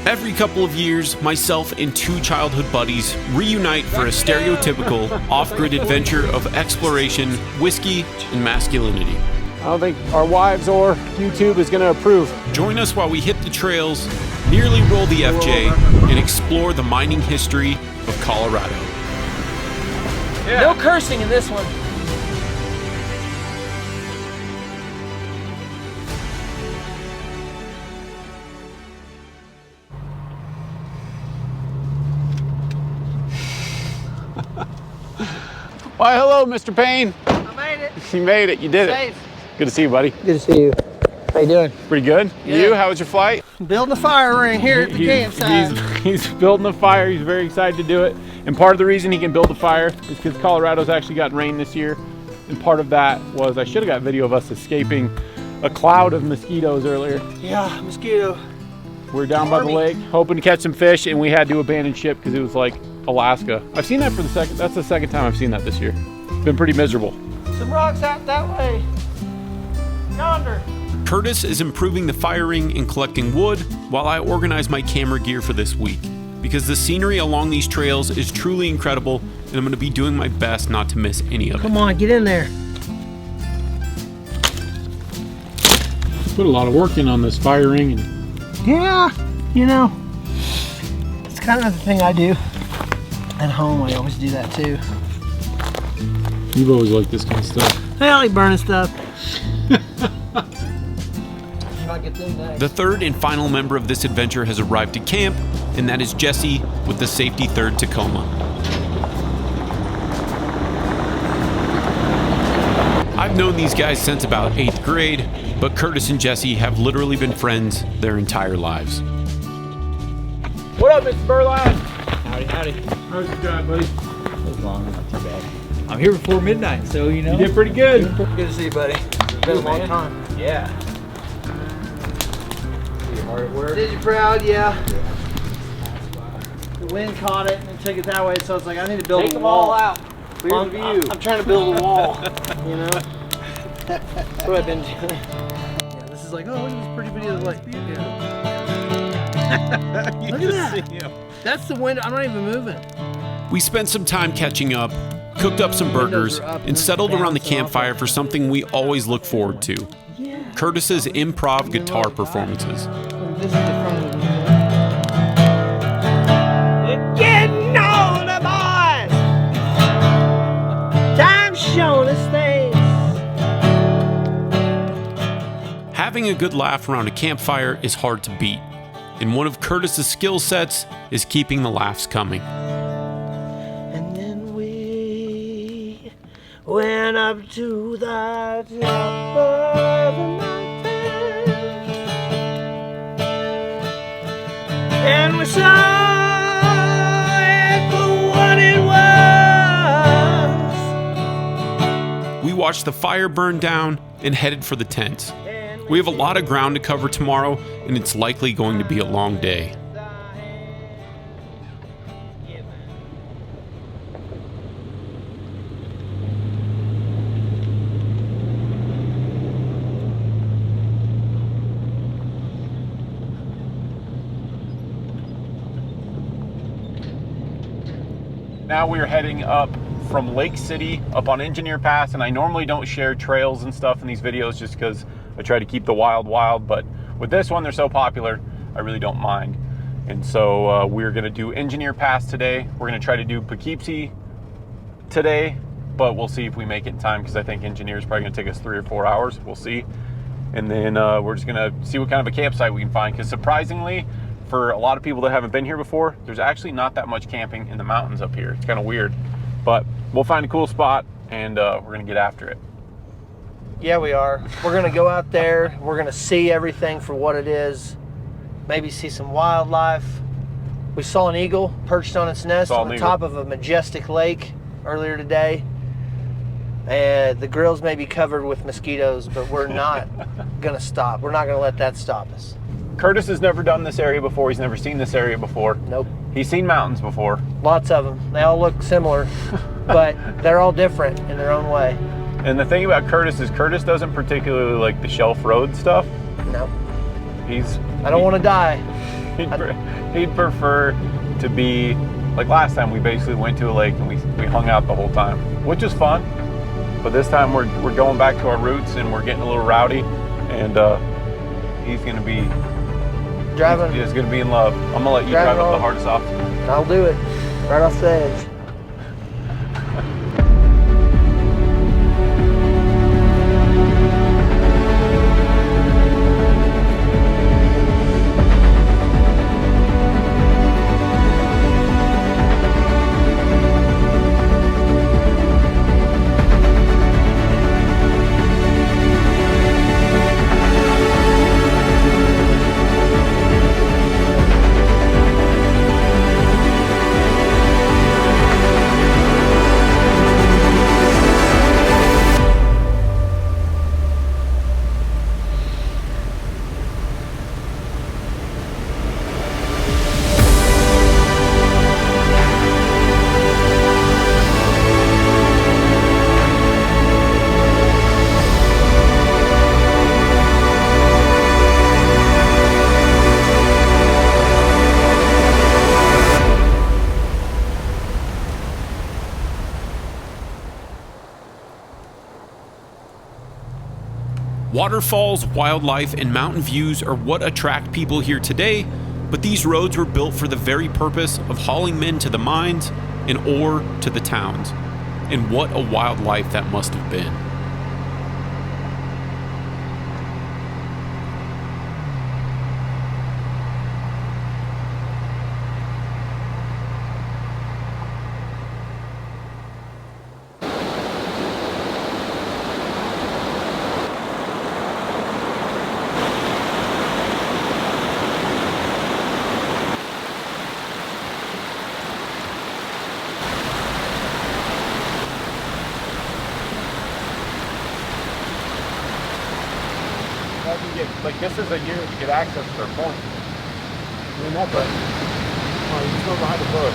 Every couple of years, myself and two childhood buddies reunite for a stereotypical off-grid adventure of exploration, whiskey, and masculinity. I don't think our wives or YouTube is going to approve. Join us while we hit the trails, nearly roll the FJ, and explore the mining history of Colorado. Yeah. No cursing in this one. Why, hello, Mr. Payne. I made it. You made it. You did Safe. it. Good to see you, buddy. Good to see you. How you doing? Pretty good. Yeah. You? How was your flight? Building a fire ring here at the campsite. He's building a fire. He's very excited to do it. And part of the reason he can build a fire is because Colorado's actually gotten rain this year. And part of that was I should have got video of us escaping a cloud of mosquitoes earlier. Yeah, mosquito. We're down by the lake, hoping to catch some fish, and we had to abandon ship because it was like Alaska. I've seen that for that's the second time I've seen that this year. It's been pretty miserable. Some rocks out that way. Yonder. Curtis is improving the fire ring and collecting wood while I organize my camera gear for this week, because the scenery along these trails is truly incredible, and I'm going to be doing my best not to miss any of it. Come on, get in there. Put a lot of work in on this fire ring. And yeah, you know, it's kind of the thing I do at home. I always do that too. You've always liked this kind of stuff. I like burning stuff. The third and final member of this adventure has arrived at camp, and that is Jesse with the Safety 3rd Tacoma. I've known these guys since about 8th grade, but Curtis and Jesse have literally been friends their entire lives. What up, Mr. Burland? Howdy, howdy. How's your drive, buddy? That was long, not too bad. I'm here before midnight, so you know. You did pretty good. Good to see you, buddy. It's been a long time. Yeah. You hard at work? Did you proud? Yeah. The wind caught it and took it that way, so it's like I need to build a wall. out. Clear the view. I'm trying to build a wall, you know? That's what I've been doing. Yeah, this is like, oh, look at this pretty video. Like, yeah. Look at that. That's the wind. I'm not even moving. We spent some time catching up, cooked up some burgers, and settled around the campfire for something we always look forward to: Curtis's improv guitar performances. This is the front of it. It's getting older, boys. Time's showing us things. Having a good laugh around a campfire is hard to beat, and one of Curtis's skill sets is keeping the laughs coming. And then we went up to the top of the mountain, and we saw it for what it was. We watched the fire burn down and headed for the tents. We have a lot of ground to cover tomorrow, and it's likely going to be a long day. Now we're heading up from Lake City up on Engineer Pass, and I normally don't share trails and stuff in these videos just because I try to keep the wild, but with this one, they're so popular, I really don't mind. And so we're gonna do Engineer Pass today. We're gonna try to do Poughkeepsie today, but we'll see if we make it in time, because I think Engineer is probably gonna take us 3 or 4 hours. We'll see. And then we're just gonna see what kind of a campsite we can find, because surprisingly, for a lot of people that haven't been here before, there's actually not that much camping in the mountains up here. It's kind of weird, but we'll find a cool spot, and we're gonna get after it. Yeah, we are. We're gonna go out there. We're gonna see everything for what it is. Maybe see some wildlife. We saw an eagle perched on its nest on the top of a majestic lake earlier today. And the grills may be covered with mosquitoes, but we're not gonna stop. We're not gonna let that stop us. Curtis has never done this area before. He's never seen this area before. Nope. He's seen mountains before. Lots of them. They all look similar, but they're all different in their own way. And the thing about Curtis is Curtis doesn't particularly like the shelf road stuff. No. I don't want to die. He'd prefer to be, like last time we basically went to a lake and we hung out the whole time, which was fun. But this time we're going back to our roots and we're getting a little rowdy, and he's gonna be driving. He's gonna be in love. I'm gonna let you drive up the hardest obstacle. I'll do it right off the edge. Waterfalls, wildlife, and mountain views are what attract people here today, but these roads were built for the very purpose of hauling men to the mines and ore to the towns. And what a wild life that must have been. Like, this is a year to get access to their point. I mean, that's right. Oh, you just go behind the bush.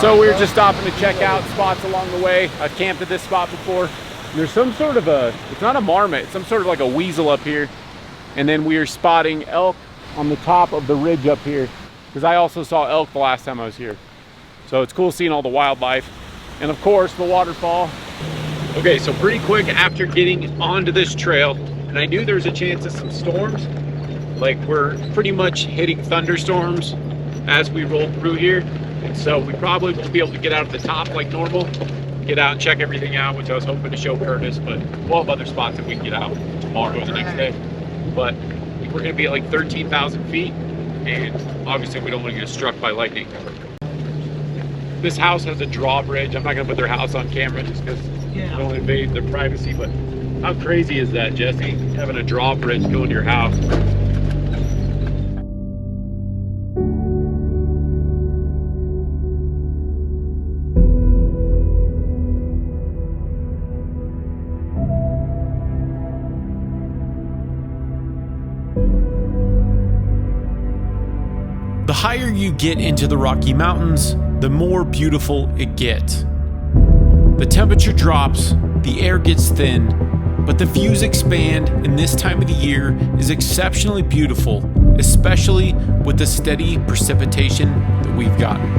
So we were just stopping to check out spots along the way. I've camped at this spot before. There's some sort of it's not a marmot, it's some sort of like a weasel up here. And then we are spotting elk on the top of the ridge up here, because I also saw elk the last time I was here. So it's cool seeing all the wildlife. And of course, the waterfall. Okay, so pretty quick after getting onto this trail, and I knew there was a chance of some storms. Like, we're pretty much hitting thunderstorms as we roll through here. And so we probably won't be able to get out at the top like normal, get out and check everything out, which I was hoping to show Curtis, but we'll have other spots that we can get out tomorrow or the next day. But we're gonna be at like 13,000 feet, and obviously we don't want to get struck by lightning. This house has a drawbridge. I'm not gonna put their house on camera just because I don't want to invade their privacy, but how crazy is that, Jesse? Having a drawbridge going to your house. The higher you get into the Rocky Mountains, the more beautiful it gets. The temperature drops, the air gets thin, but the views expand, and this time of the year is exceptionally beautiful, especially with the steady precipitation that we've gotten.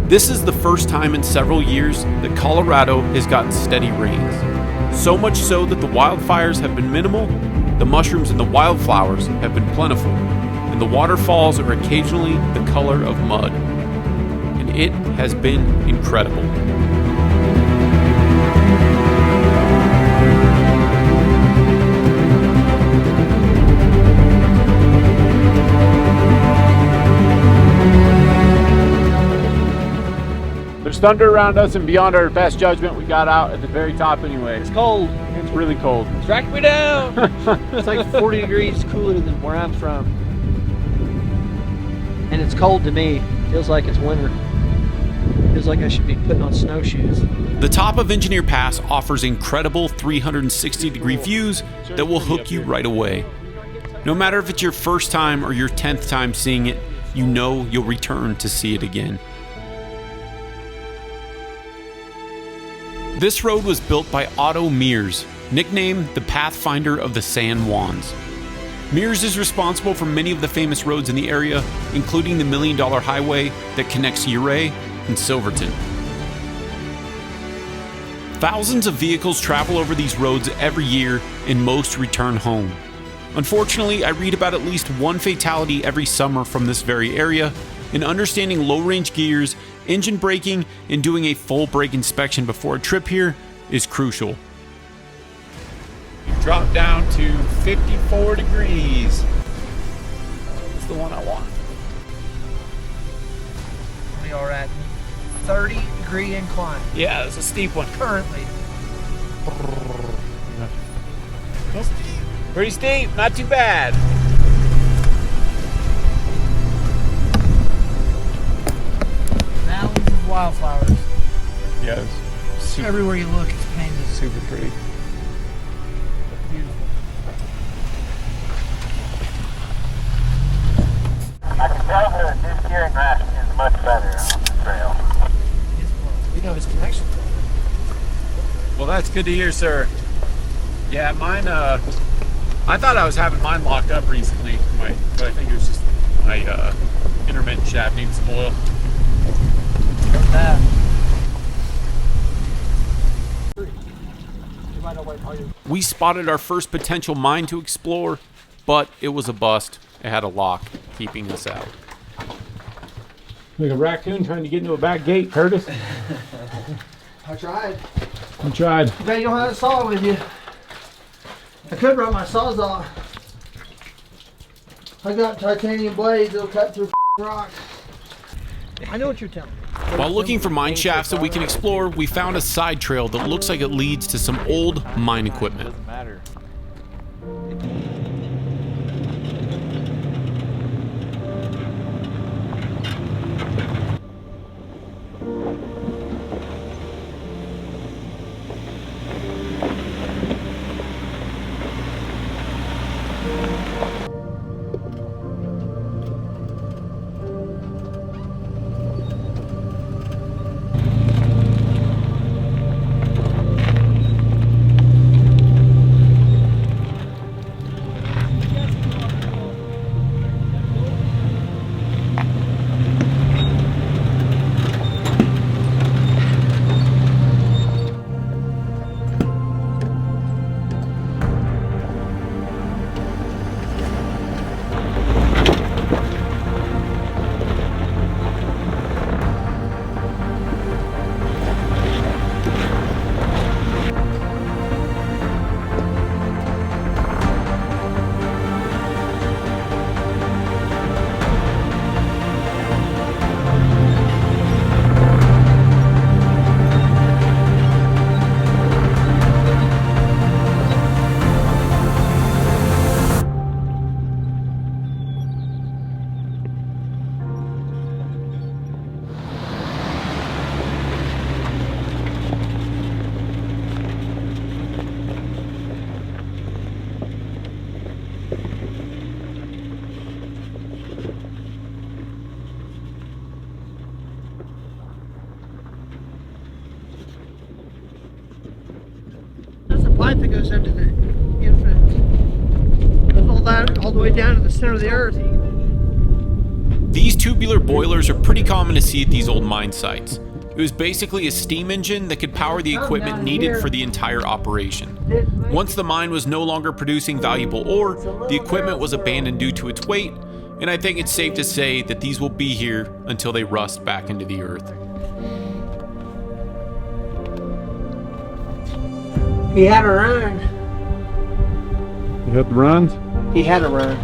This is the first time in several years that Colorado has gotten steady rains. So much so that the wildfires have been minimal, the mushrooms and the wildflowers have been plentiful, and the waterfalls are occasionally the color of mud. And it has been incredible. There's thunder around us, and beyond our best judgment, we got out at the very top anyway. It's cold. It's really cold. Strike me down. It's like 40 degrees cooler than where I'm from. And it's cold to me. Feels like it's winter. Feels like I should be putting on snowshoes. The top of Engineer Pass offers incredible 360-degree views that will hook you right away. No matter if it's your first time or your 10th time seeing it, you know you'll return to see it again. This road was built by Otto Mears, nicknamed the Pathfinder of the San Juans. Mears is responsible for many of the famous roads in the area, including the $1 Million Highway that connects Ouray and Silverton. Thousands of vehicles travel over these roads every year, and most return home. Unfortunately, I read about at least one fatality every summer from this very area, and understanding low-range gears, engine braking, and doing a full brake inspection before a trip here is crucial. Drop down to 54 degrees. That's the one I want. We are at 30-degree incline. Yeah, it's a steep one. Currently. Pretty steep, not too bad. Mountains of wildflowers. Yeah, it's Everywhere you look, it's painted. super pretty. Beautiful. I can tell the new steering rack is much better on the trail. We know his connection. Well, that's good to hear, sir. Yeah, mine, I thought I was having mine locked up recently, but I think it was just my intermittent shaft needs some oil. That. We spotted our first potential mine to explore, but it was a bust. It had a lock keeping us out. Like a raccoon trying to get into a back gate, Curtis. I tried. You tried. You bet you don't have a saw with you. I could run my Sawzall. I got titanium blades that'll cut through rock. I know what you're telling me. While looking for mine shafts that we can explore, we found a side trail that looks like it leads to some old mine equipment. Doesn't matter. There's a pipe that goes into the infinite. Goes all that all the way down to the center of the earth. These tubular boilers are pretty common to see at these old mine sites. It was basically a steam engine that could power the equipment needed for the entire operation. Once the mine was no longer producing valuable ore, the equipment was abandoned due to its weight, and I think it's safe to say that these will be here until they rust back into the earth. He had a run. You hit the runs? He had a run.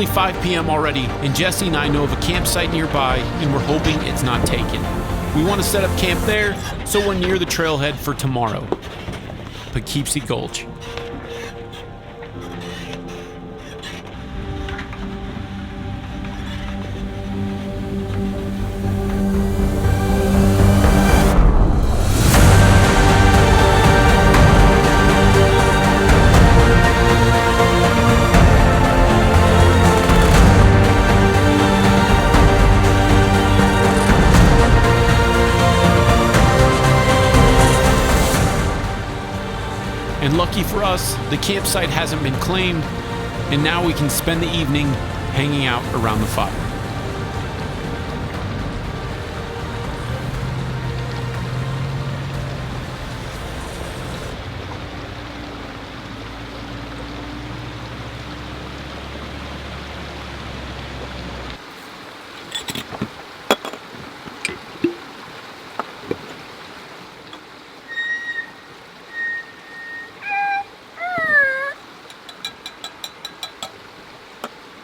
nearly 5 p.m. already, and Jesse and I know of a campsite nearby, and we're hoping it's not taken. We want to set up camp there, so we're near the trailhead for tomorrow, Poughkeepsie Gulch. And lucky for us, the campsite hasn't been claimed, and now we can spend the evening hanging out around the fire.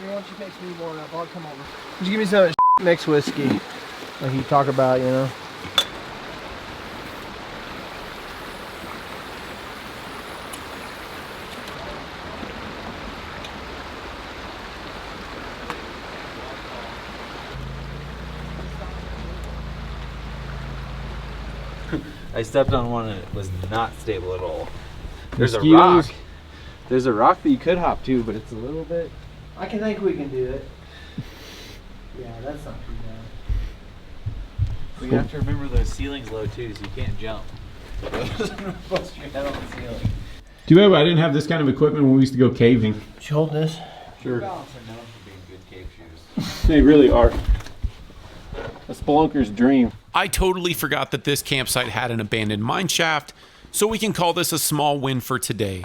Why don't you mix me more up? I'll come over. Would you give me some of that mixed whiskey? Like you talk about, you know? I stepped on one and it was not stable at all. There's a Mosquitoes. rock. There's a rock that you could hop to, but it's a little bit. I can think we can do it. Yeah, that's not too bad. But you have to remember the ceiling's low too, so you can't jump. Bust your head on the ceiling. Too bad I didn't have this kind of equipment when we used to go caving. Did you hold this? Sure. Balance are known for being good cave shoes. They really are. A spelunker's dream. I totally forgot that this campsite had an abandoned mine shaft, so we can call this a small win for today.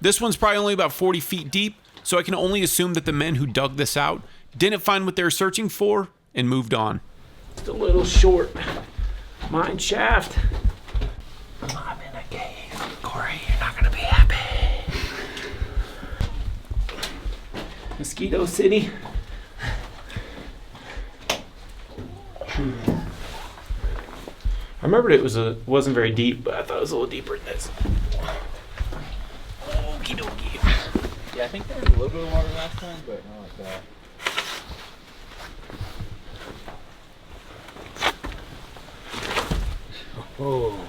This one's probably only about 40 feet deep, so I can only assume that the men who dug this out didn't find what they were searching for and moved on. Just a little short mine shaft. I'm in a cave. Corey, you're not gonna be happy. Mosquito City. I remembered it wasn't very deep, but I thought it was a little deeper than this. Okie dokie. Yeah, I think there was a little bit of water last time, but not like that. Oh.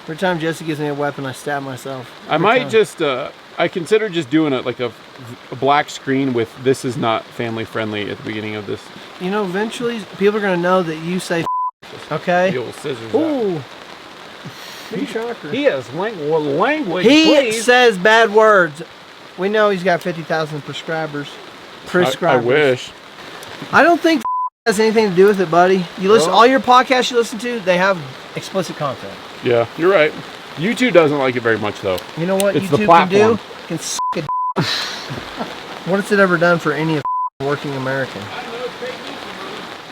Every time Jesse gives me a weapon, I stab myself. I might just, I consider just doing a black screen with "This is not family friendly" at the begining of this. You know, eventually people are gonna know that you say okay? The old scissors. Ooh. Big shocker. He has language. He please. says bad words. We know he's got 50,000 prescribers. I wish. I don't think has anything to do with it, buddy. You listen, all your podcasts you listen to, they have explicit content. Yeah, you're right. YouTube doesn't like it very much, though. You know what It's the YouTube can platform. do? Can suck a What has it ever done for any of working American?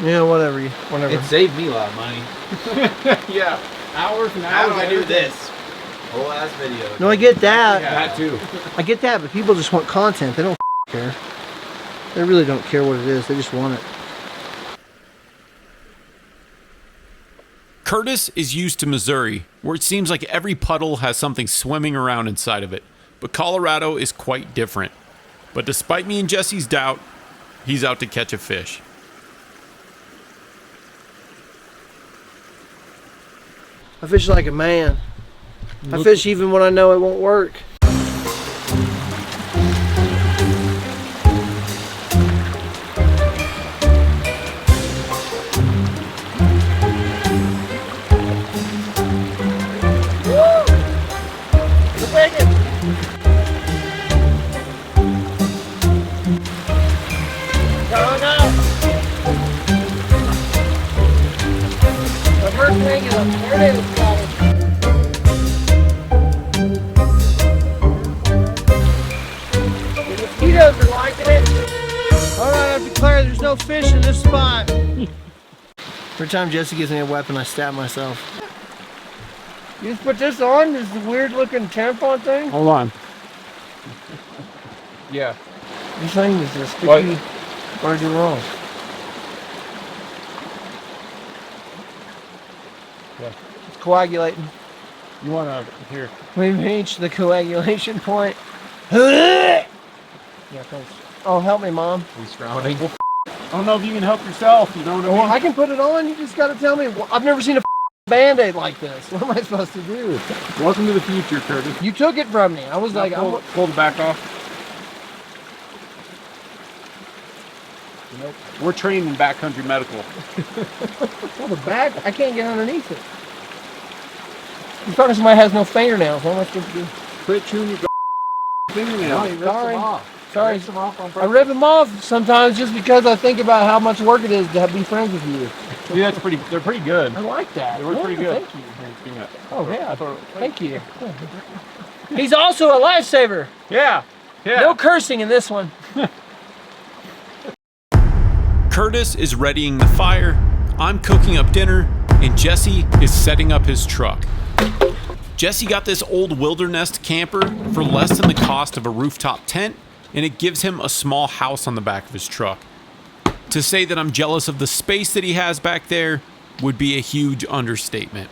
Yeah, whatever. It saved me a lot of money. Yeah, hours and How hours. do I do this? Whole ass video. No, I get that. That too. I get that, but people just want content. They don't care. They really don't care what it is. They just want it. Curtis is used to Missouri, where it seems like every puddle has something swimming around inside of it. But Colorado is quite different. But despite me and Jesse's doubt, he's out to catch a fish. I fish like a man. I fish even when I know it won't work. Alright, I've declared there's no fish in this spot. Every time Jesse gives me a weapon, I stab myself. You just put this on? This weird looking tampon thing? Hold on. Yeah. This thing is just sticky. What? What did you do wrong? Yeah. It's coagulating. You want to here? We've reached the coagulation point. Yeah, thanks. Oh, help me, Mom. He's frowning. Well, I don't know if you can help yourself. You know what I mean? Well, I can put it on. You just got to tell me. I've never seen a Band-Aid like this. What am I supposed to do? Welcome to the future, Curtis. You took it from me. I was like, pull the back off. Nope. We're trained in backcountry medical. well, the back, I can't get underneath it. You're talking to somebody who has no fingernails. What am I supposed to do? Quit chewing your fingernails. Sorry. I rip them off sometimes just because I think about how much work it is to be friends with you. See, they're pretty good. I like that. They work pretty good. Thank you. Oh, yeah. Thank you. He's also a lifesaver. Yeah. No cursing in this one. Curtis is readying the fire, I'm cooking up dinner, and Jesse is setting up his truck. Jesse got this old wilderness camper for less than the cost of a rooftop tent, and it gives him a small house on the back of his truck. To say that I'm jealous of the space that he has back there would be a huge understatement.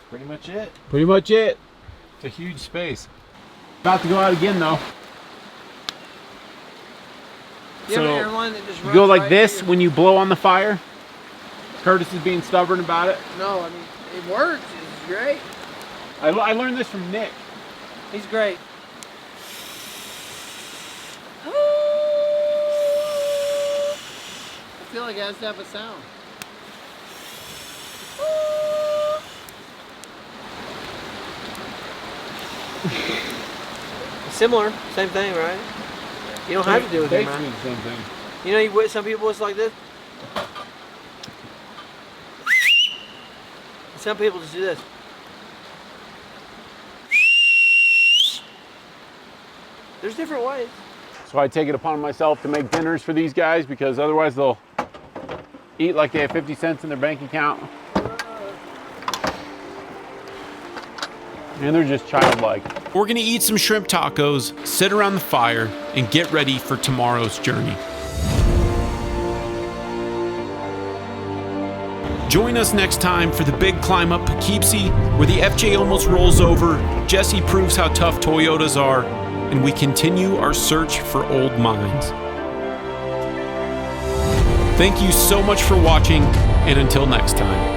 Pretty much it. Pretty much it. It's a huge space. About to go out again though. You have an airline that just You go runs like right this here? when you blow on the fire. Curtis is being stubborn about it. No, I mean, it works. It's great. I learned this from Nick. He's great. I feel like it has to have a sound. Similar, same thing, right? You don't have to do it, Basically right? the same thing. You know, some people it's like this. Some people just do this. There's different ways. So I take it upon myself to make dinners for these guys because otherwise they'll eat like they have 50 cents in their bank account. And they're just childlike. We're gonna eat some shrimp tacos, sit around the fire, and get ready for tomorrow's journey. Join us next time for the big climb up Poughkeepsie, where the FJ almost rolls over, Jesse proves how tough Toyotas are, and we continue our search for old mines. Thank you so much for watching, and until next time.